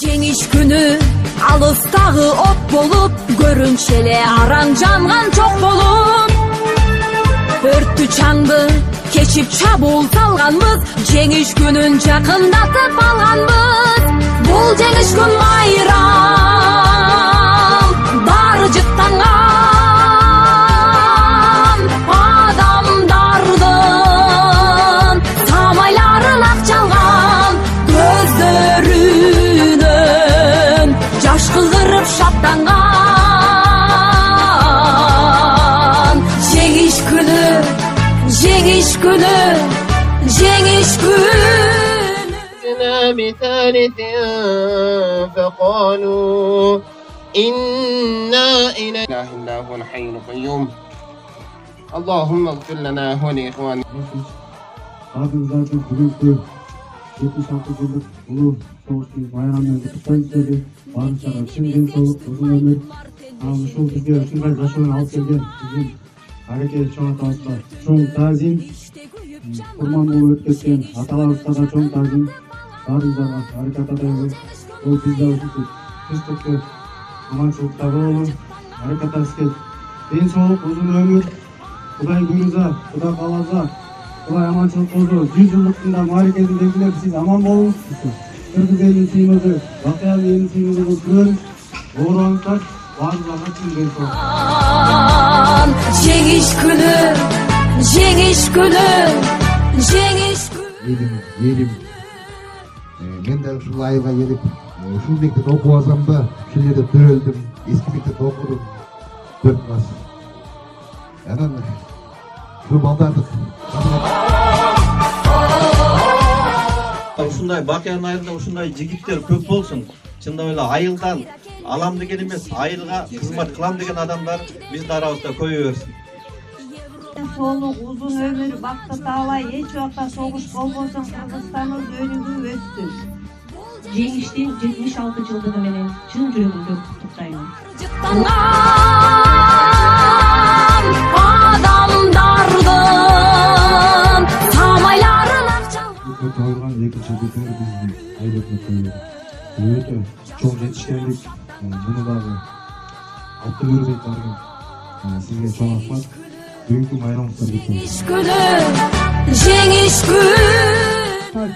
Жеңиш күнү алыстагы от болуп, көрүнчү эле араң жанган жок болуп. Өрттү чаңды кечип чабуул салганбыз, жеңиш күнүн жакындатып алганбыз. Бул жеңиш күн майрам, баары жыттанган адамдардын самайларын ак чалган, көздөрүнөн жаш кылдырып шаттанган. Жеңиш күнү, жеңиш күнү, жеңиш күнү. بثالث فقالوا إنا إلى إله إلا هو الحي القيوم اللهم اغفر لنا ولإخواننا. Ağzınızdan bugünkü 76 yıllık ulu soğuşun bayramını kutlayın dedi. Barınçalar çın денсаулық, uzun ömür. Ушул бизге ушундай жашоону алып келген биздин аракет чоң атабызга чоң таазим, курман болуп өткөргөн аталарыбызга да чоң таазим. Barınızlara hareket adayız. O bizde uşuksuz. Kıştıklı amançılıkta bolun. Hareket asket. Денсаулық, uzun ömür. Kuday günüze, kuday kalaza. Kuday amançılık oldu. 100 yıllıkında hareketin dengiler siz aman bolun. Kırgız elin suyumuzu, Bakıyan elin suyumuzu görün. Doğrulanızlar. Barınızlara tüm денсаулық. Жеңиш күнү, жеңиш күнү, жеңиш күнү. Елім. Мен de ушул айылга келип, ушул мектепте окуп алсам да, ушул жерде төрөлдүм, эски мектепте окудум 4 класс. Анан ушул балдарды ушундай Бакыян айылында ушундай жигиттер көп болсун. Чындап эле айылдан алам деген эмес, айылга кызмат кылам деген адамдар биздин арабызда көбөйө берсин. Солук, uzun ömür, бакыт алай, эч убакта согуш болбосун, Кыргызстандын өнүгүү өссүн. Жеңиштин 76 жылдыгы менен чын жүрөгүмдөн куттуктайм. Адамдардын самайларын ак чалган. Toyurgan ekінші бекер біздің айлықны көйеді. Өте чоң жетішкендік, мұны дағы алты көрбек барған сізге чоң ақпат. Бүгінгі майрамыңыздар бекер. Жеңиш күн.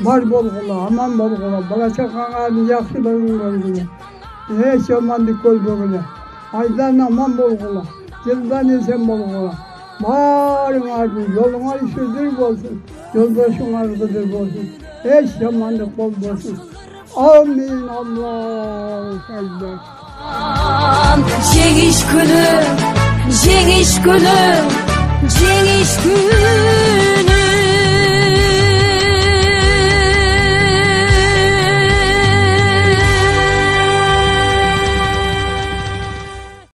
Бар болғыла, аман болғыла, бала чақаңарды жақсы болғыла. Еш жамандық көрбөгілі. Айдан аман болғыла, жылдан есен болғыла. Barыңардың жолыңар сүрдір болсын, жолдашыңар қыдыр болсын. Еш жамандық болбосын. Амин, Аллаху Акбар. Жеңиш күнү, жеңиш күнү, жеңиш күнү.